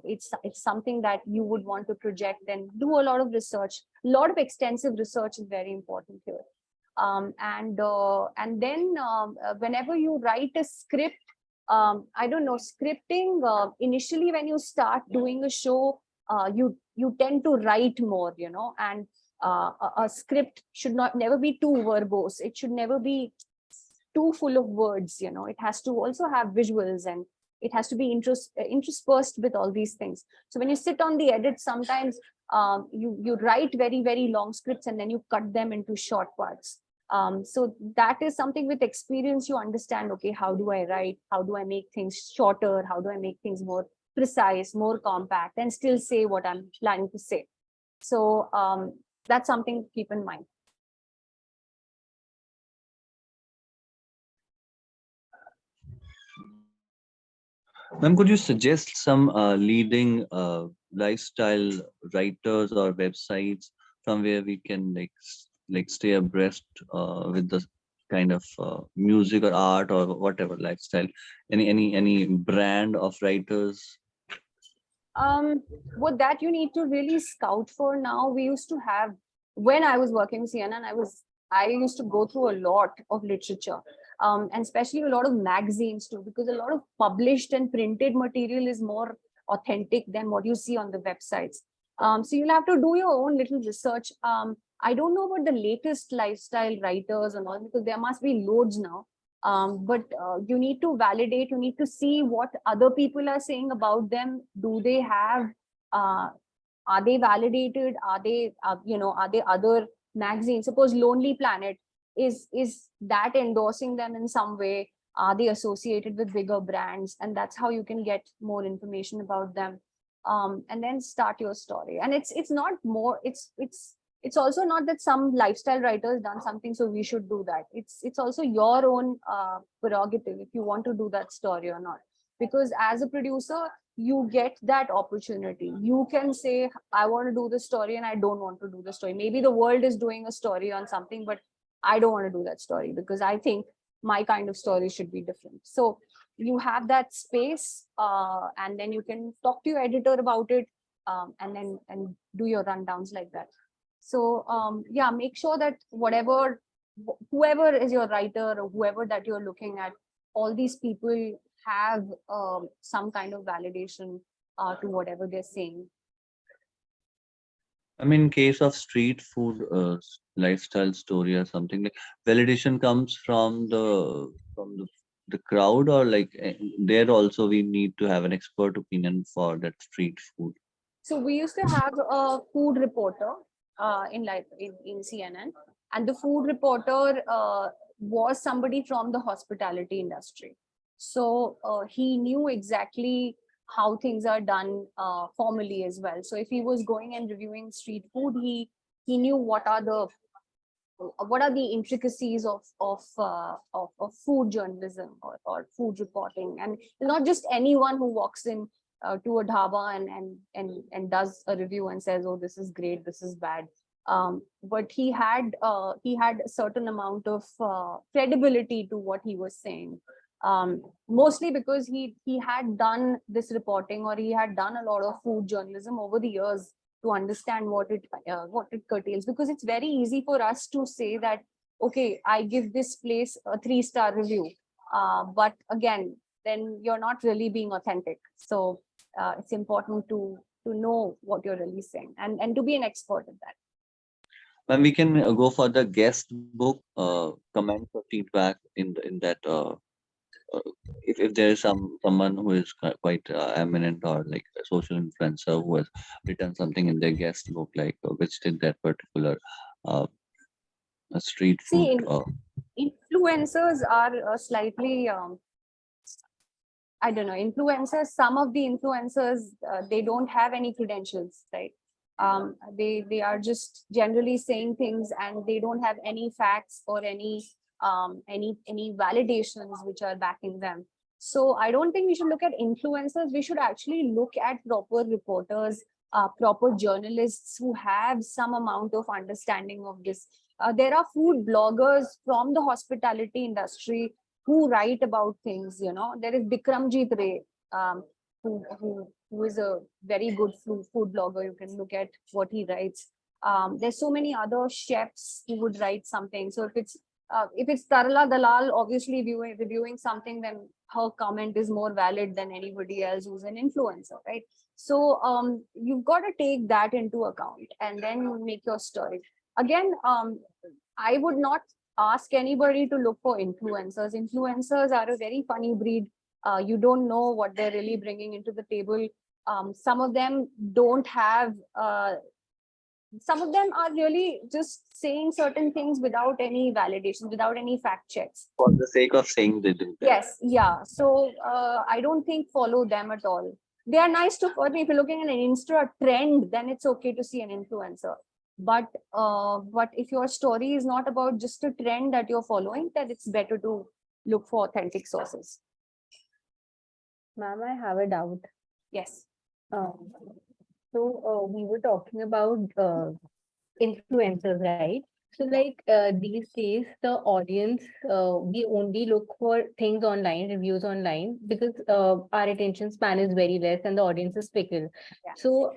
it's something that you would want to project, then do a lot of research. A lot of extensive research is very important here. And then whenever you write a script, I don't know, scripting, initially when you start doing a show, you tend to write more, and a script should never be too verbose. It should never be too full of words. It has to also have visuals, and it has to be interspersed with all these things. So when you sit on the edit, sometimes you write very, very long scripts and then you cut them into short parts. So that is something with experience you understand, okay, how do I write? How do I make things shorter? How do I make things more precise, more compact, and still say what I'm planning to say? So that's something to keep in mind. Ma'am, could you suggest some leading lifestyle writers or websites from where we can like stay abreast with the kind of music or art or whatever lifestyle? Any brand of writers? What that you need to really scout for now. We used to have, when I was working with CNN, I used to go through a lot of literature, and especially a lot of magazines too, because a lot of published and printed material is more authentic than what you see on the websites. So you'll have to do your own little research. I don't know about the latest lifestyle writers and all, because there must be loads now. But you need to validate, you need to see what other people are saying about them. Do they have, are they validated? Are they, are they other magazines? Suppose Lonely Planet, is that endorsing them in some way? Are they associated with bigger brands? And that's how you can get more information about them. And then start your story. And it's not more, it's also not that some lifestyle writer has done something, so we should do that. It's also your own prerogative if you want to do that story or not. Because as a producer, you get that opportunity. You can say, I want to do the story and I don't want to do the story. Maybe the world is doing a story on something, but I don't want to do that story because I think my kind of story should be different. So you have that space, and then you can talk to your editor about it, and do your rundowns like that. So yeah, make sure that whoever is your writer or whoever that you're looking at, all these people have some kind of validation to whatever they're saying. I mean, in case of street food lifestyle story or something, like validation comes from the crowd, or like there also we need to have an expert opinion for that street food. So we used to have a food reporter in CNN, and the food reporter was somebody from the hospitality industry. So he knew exactly how things are done formally as well. So if he was going and reviewing street food, he knew what are the intricacies of food journalism or food reporting. And not just anyone who walks in to a dhaba and does a review and says, oh, this is great, this is bad. But he had a certain amount of credibility to what he was saying. Mostly because he had done this reporting, or he had done a lot of food journalism over the years to understand what it curtails. Because it's very easy for us to say that, okay, I give this place a 3-star review, but again, then you're not really being authentic. So it's important to know what you're really saying, and to be an expert at that. And we can go for the guest book, comments or feedback in that. If there is someone who is quite eminent or like a social influencer who has written something in their guest book, like visited that particular uh, street See, food. influencers are slightly I don't know, influencers, some of the influencers, they don't have any credentials, right? They are just generally saying things, and they don't have any facts or any validations which are backing them. So I don't think we should look at influencers. We should actually look at proper reporters, proper journalists who have some amount of understanding of this. There are food bloggers from the hospitality industry who write about things. There is Bikramjit Ray, who is a very good food blogger. You can look at what he writes. There's so many other chefs who would write something. So if it's Tarla Dalal, obviously reviewing something, then her comment is more valid than anybody else who's an influencer, right? So you've got to take that into account and then make your story. Again, I would not ask anybody to look for influencers. Influencers are a very funny breed. You don't know what they're really bringing into the table. Some of them don't have, some of them are really just saying certain things without any validation, without any fact checks. For the sake of saying they do that. Yes, yeah. So I don't think follow them at all. They are nice to follow. If you're looking at an Insta trend, then it's okay to see an influencer. But if your story is not about just a trend that you're following, then it's better to look for authentic sources. Ma'am, I have a doubt. Yes. So we were talking about influencers, right? So like these days, the audience, we only look for things online, reviews online, because our attention span is very less and the audience is fickle. Yeah. So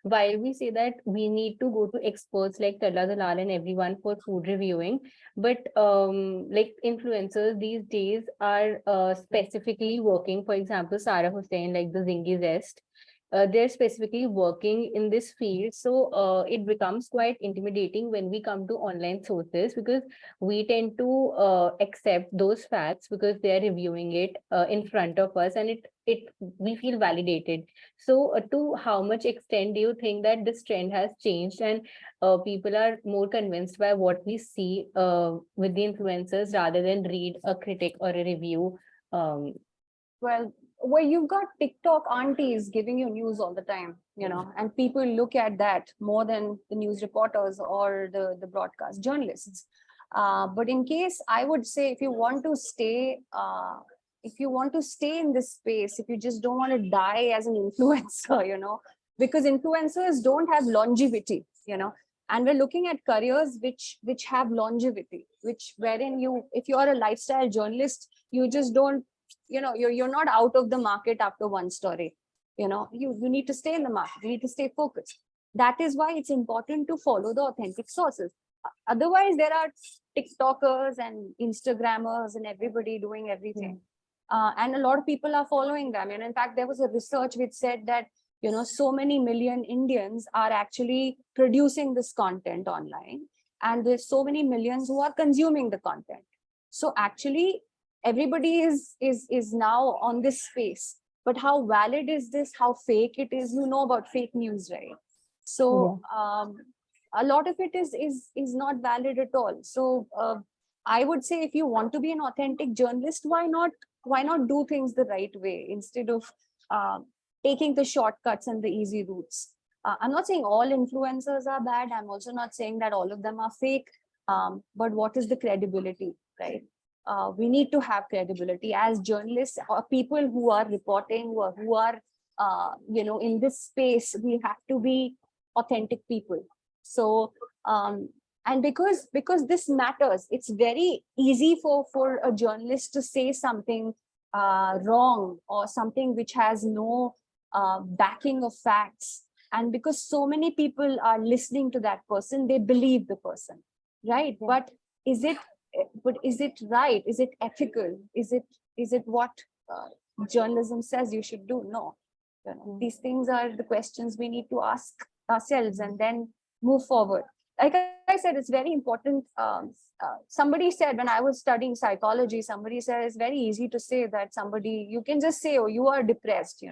while we say that we need to go to experts like Talla Dalal and everyone for food reviewing, but like influencers these days are specifically working, for example, Sarah Hussain, like the Zingi Zest. They're specifically working in this field. So it becomes quite intimidating when we come to online sources, because we tend to accept those facts because they're reviewing it in front of us, and we feel validated. So to how much extent do you think that this trend has changed, and people are more convinced by what we see with the influencers rather than read a critic or a review? Well, where you've got TikTok aunties giving you news all the time, and people look at that more than the news reporters or the broadcast journalists. But in case, I would say, if you want to stay in this space, if you just don't want to die as an influencer, because influencers don't have longevity, and we're looking at careers which have longevity, wherein if you are a lifestyle journalist, you just don't, you're not out of the market after one story. You need to stay in the market, you need to stay focused. That is why it's important to follow the authentic sources. Otherwise, there are TikTokers and Instagrammers and everybody doing everything. And a lot of people are following them. And in fact, there was a research which said that, so many million Indians are actually producing this content online. And there's so many millions who are consuming the content. So actually, everybody is now on this space. But how valid is this? How fake it is? About fake news, right? So a lot of it is not valid at all. So I would say, if you want to be an authentic journalist, why not do things the right way instead of taking the shortcuts and the easy routes? I'm not saying all influencers are bad. I'm also not saying that all of them are fake. But what is the credibility, right? We need to have credibility as journalists or people who are reporting, who are in this space. We have to be authentic people. So And because this matters, it's very easy for a journalist to say something wrong or something which has no backing of facts. And because so many people are listening to that person, they believe the person, right? Yeah. But is it right? Is it ethical? Is it what journalism says you should do? No. These things are the questions we need to ask ourselves and then move forward. Like I said, it's very important. Somebody said when I was studying psychology, somebody said it's very easy to say that you can just say, oh, you are depressed,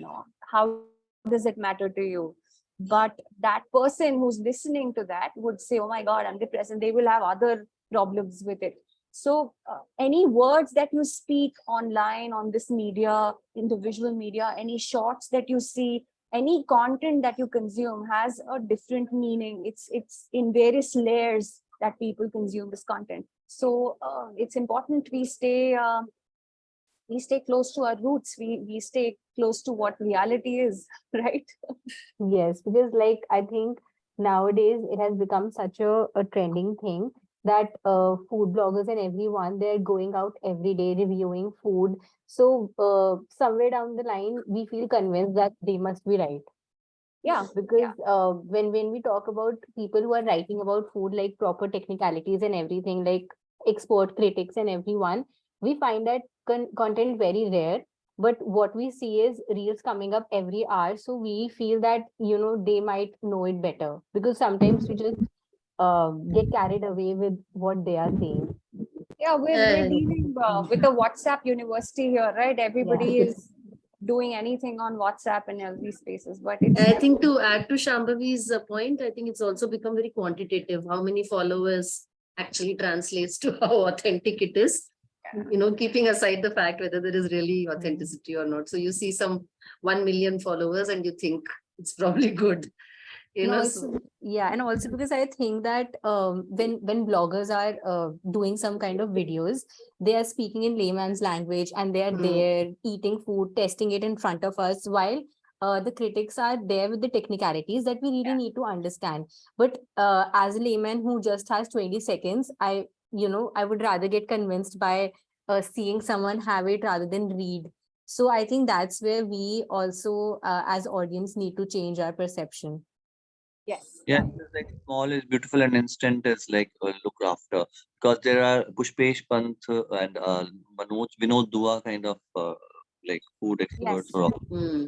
how does it matter to you? But that person who's listening to that would say, oh my God, I'm depressed, and they will have other problems with it. So any words that you speak online, on this media, in the visual media, any shots that you see, any content that you consume has a different meaning. It's in various layers that people consume this content. So it's important we stay close to our roots. We stay close to what reality is, right? Yes, because like I think nowadays it has become such a trending thing that food bloggers and everyone, they're going out every day reviewing food. So somewhere down the line, we feel convinced that they must be right. Yeah, Because when we talk about people who are writing about food, like proper technicalities and everything, like expert critics and everyone, we find that content very rare. But what we see is reels coming up every hour, so we feel that they might know it better, because sometimes we just get carried away with what they are saying. yeah. We're dealing with the WhatsApp university here, right? Everybody is doing anything on WhatsApp and all these spaces, but I think to add to Shambhavi's point, I think it's also become very quantitative. How many followers actually translates to how authentic it is. Keeping aside the fact whether there is really authenticity or not. So you see some 1 million followers and you think it's probably good. Yeah, and also because I think that when bloggers are doing some kind of videos, they are speaking in layman's language, and they are there eating food, testing it in front of us, while the critics are there with the technicalities that we really need to understand. But as a layman who just has 20 seconds, I would rather get convinced by seeing someone have it rather than read. So I think that's where we also as audience need to change our perception. yes. Yeah, it's like small is beautiful and instant is like looked after, because there are Pushpesh Pant and Vinod Dua kind of like food experts Yes.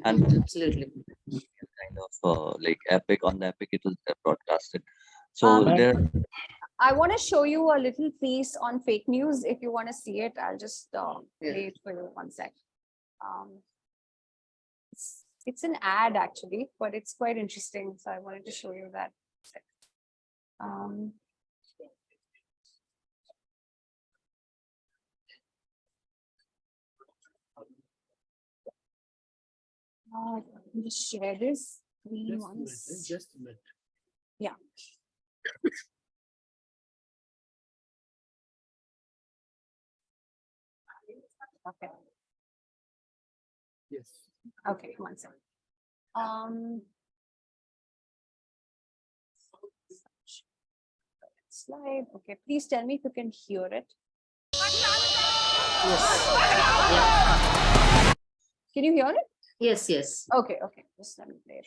and Absolutely. kind of like epic on the epic it was broadcasted. So there. I want to show you a little piece on fake news. If you want to see it, I'll just play it for you 1 sec. It's an ad actually, but it's quite interesting. So I wanted to show you that. Let me just share this screen once. Just a minute. Yeah. Okay. Yes. Okay, 1 second. Slide. Okay, please tell me if you can hear it. Can you hear it? Yes, yes. Okay, just let me play it.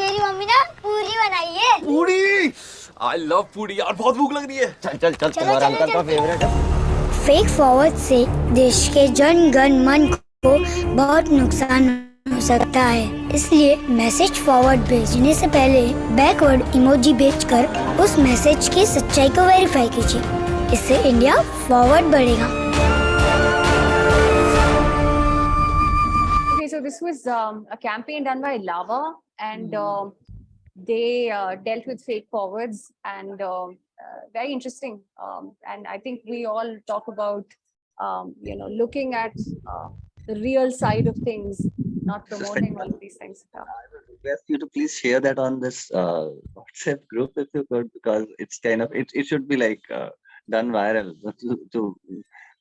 मेरी mummy ना पूरी बनाई है। पूरी I love पूरी यार, बहुत भूख लग रही है। चल चल चल, तुम्हारा अंकल का फेवरेट है। फेक फॉरवर्ड से देश के जन गण मन को बहुत नुकसान हो सकता है, इसलिए मैसेज फॉरवर्ड भेजने से पहले बैकवर्ड इमोजी भेजकर उस मैसेज की सच्चाई को वेरीफाई कीजिए। इससे इंडिया फॉरवर्ड बढ़ेगा। Okay, so this was a campaign done by Lava, and they dealt with fake forwards, and very interesting. And I think we all talk about, looking at the real side of things, not promoting all of these things. Yeah. I would request you to please share that on this WhatsApp group if you could, because it's kind of it should be like done viral to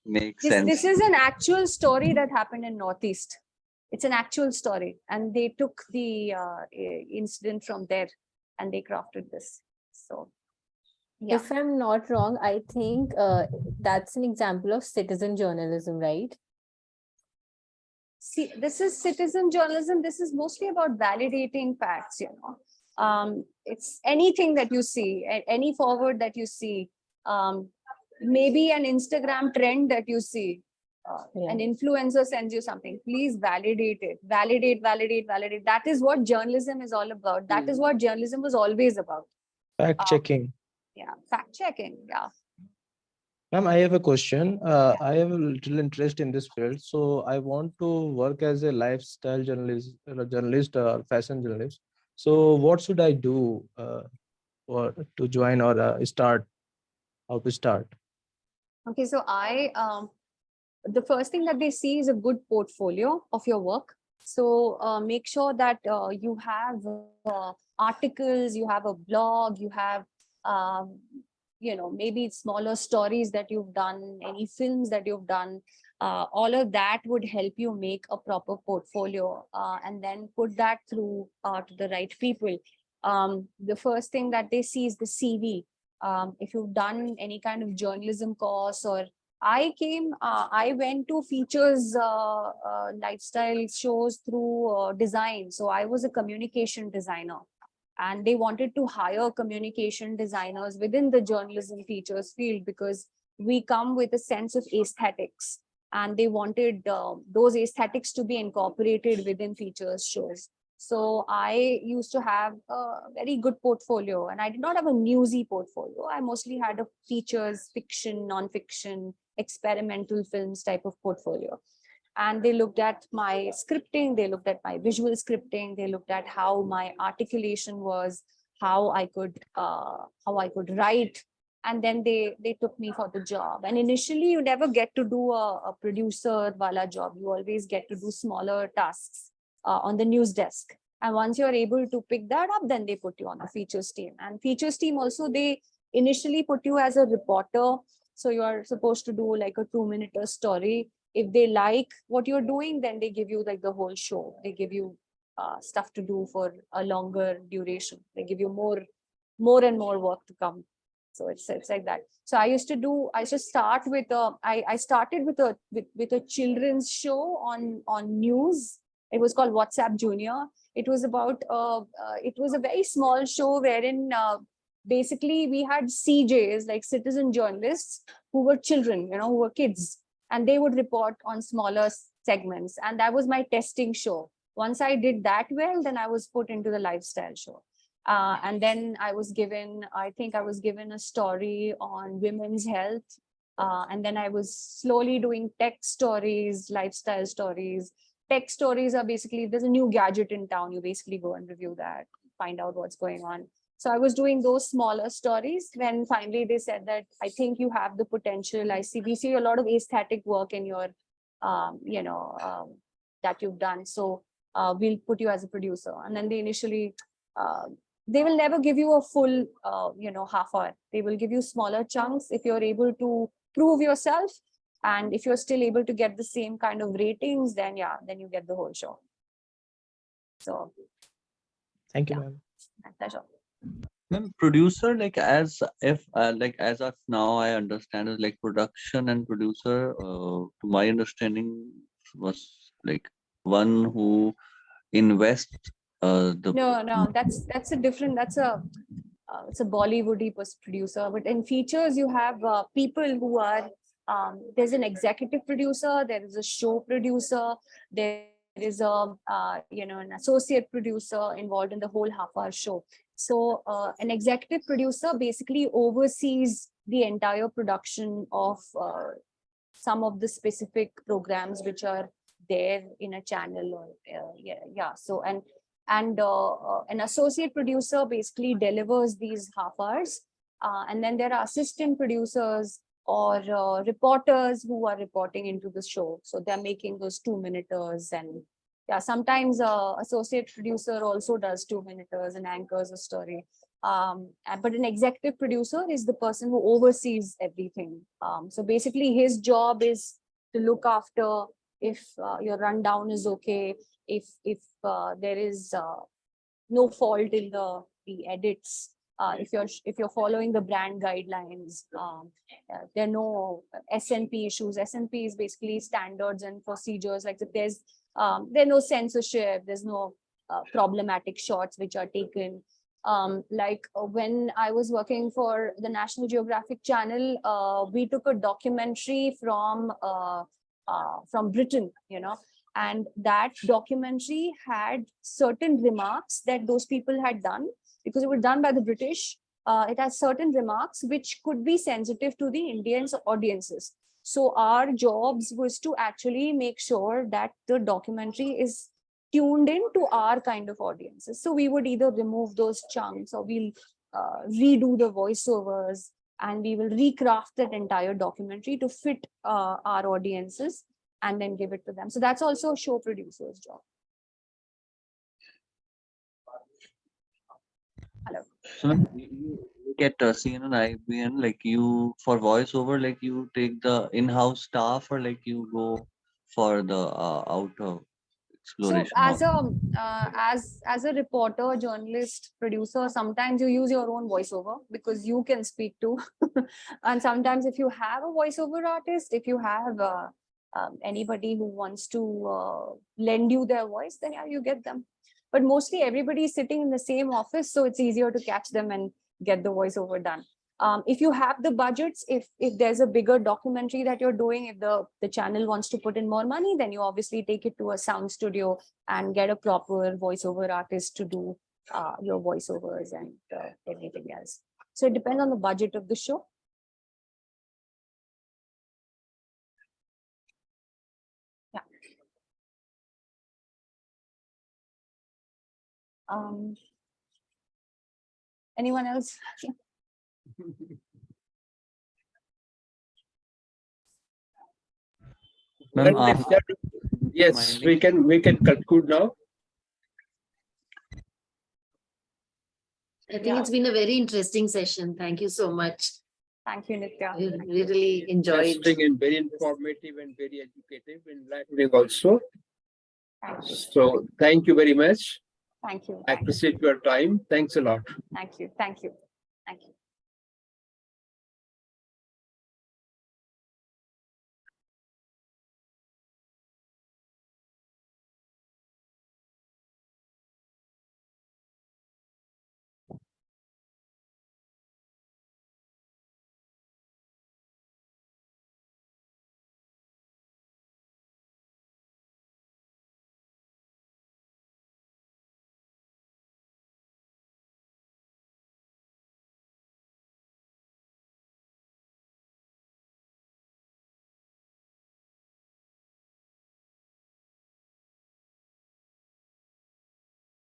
make sense. This is an actual story that happened in Northeast. It's an actual story, and they took the incident from there and they crafted this. So, yeah. If I'm not wrong, I think that's an example of citizen journalism, right? See, this is citizen journalism. This is mostly about validating facts, it's anything that you see, any forward that you see, maybe an Instagram trend that you see, an influencer sends you something, please validate it. Validate. That is what journalism is all about. That is what journalism was always about. Fact checking. Yeah, fact checking. Yeah. Ma'am, I have a question. I have a little interest in this field, so I want to work as a lifestyle journalist or fashion journalist. So what should I do or to join or start? How to start? Okay, so the first thing that they see is a good portfolio of your work. So make sure that you have articles, you have a blog, you have maybe smaller stories that you've done, any films that you've done. All of that would help you make a proper portfolio and then put that through to the right people. The first thing that they see is the CV. If you've done any kind of journalism course, or I went to features lifestyle shows through design. So I was a communication designer, and they wanted to hire communication designers within the journalism features field because we come with a sense of aesthetics, and they wanted those aesthetics to be incorporated within features shows. So I used to have a very good portfolio, and I did not have a newsy portfolio. I mostly had a features, fiction, non-fiction, experimental films type of portfolio. And they looked at my scripting, they looked at my visual scripting, they looked at how my articulation was, how I could write, and then they took me for the job. And initially, you never get to do a producer wala job. You always get to do smaller tasks on the news desk. And once you're able to pick that up, then they put you on the features team. And features team also, they initially put you as a reporter. So you are supposed to do like a 2-minute story. If they like what you're doing, then they give you like the whole show. They give you stuff to do for a longer duration. They give you more and more work to come. So it's like that. So I used to start with I started with a children's show on news. It was called WhatsApp Junior. It was about it was a very small show wherein basically we had CJs, like citizen journalists, who were children, who were kids, and they would report on smaller segments. And that was my testing show. Once I did that well, then I was put into the lifestyle show. And then I think I was given a story on women's health. And then I was slowly doing tech stories, lifestyle stories. Tech stories are basically, if there's a new gadget in town, you basically go and review that, find out what's going on. So I was doing those smaller stories when finally they said that I think you have the potential. We see a lot of aesthetic work in your, that you've done. So we'll put you as a producer. And then they initially, they will never give you a full, half hour. They will give you smaller chunks if you're able to prove yourself. And if you're still able to get the same kind of ratings, then then you get the whole show. So. Thank you, ma'am. My pleasure. Ma'am, producer, as of now, I understand is like production and producer. To my understanding, was like one who invests The No, that's a different, it's a Bollywoody producer, but in features you have people who are, there's an executive producer, there is a show producer, there is a, an associate producer involved in the whole half-hour show. So an executive producer basically oversees the entire production of some of the specific programs which are there in a channel or so and an associate producer basically delivers these half hours, and then there are assistant producers or reporters who are reporting into the show, so they're making those 2-minuters. And sometimes associate producer also does 2-minuters and anchors a story. But an executive producer is the person who oversees everything. So basically his job is to look after if your rundown is okay, if there is no fault in the edits, if you're following the brand guidelines, there are no SNP issues. SNP is basically standards and procedures, like if there's no censorship, there's no problematic shots which are taken. When I was working for the National Geographic Channel, we took a documentary from Britain, and that documentary had certain remarks that those people had done because it was done by the British. It has certain remarks which could be sensitive to the Indian audiences. So our jobs was to actually make sure that the documentary is tuned in to our kind of audiences. So we would either remove those chunks or we'll redo the voiceovers, and we will recraft that entire documentary to fit our audiences and then give it to them. So that's also a show producer's job. Hello. So you get CNN, IBN, like you for voiceover, like you take the in-house staff, or like you go for the outer exploration. So as a reporter, journalist, producer, sometimes you use your own voiceover because you can speak to, and sometimes if you have a voiceover artist, if you have anybody who wants to lend you their voice, then you get them. But mostly everybody is sitting in the same office, so it's easier to catch them and get the voiceover done. If you have the budgets, if there's a bigger documentary that you're doing, if the channel wants to put in more money, then you obviously take it to a sound studio and get a proper voiceover artist to do your voiceovers and everything else. So it depends on the budget of the show. Anyone else? Yes, we can conclude now. I think it's been a very interesting session. Thank you so much. Thank you, Nitya. We really enjoyed. Interesting and very informative and very educative and enlightening also. Thank you. So thank you very much. Thank you. I appreciate your time. Thanks a lot. Thank you. Thank you. Thank you.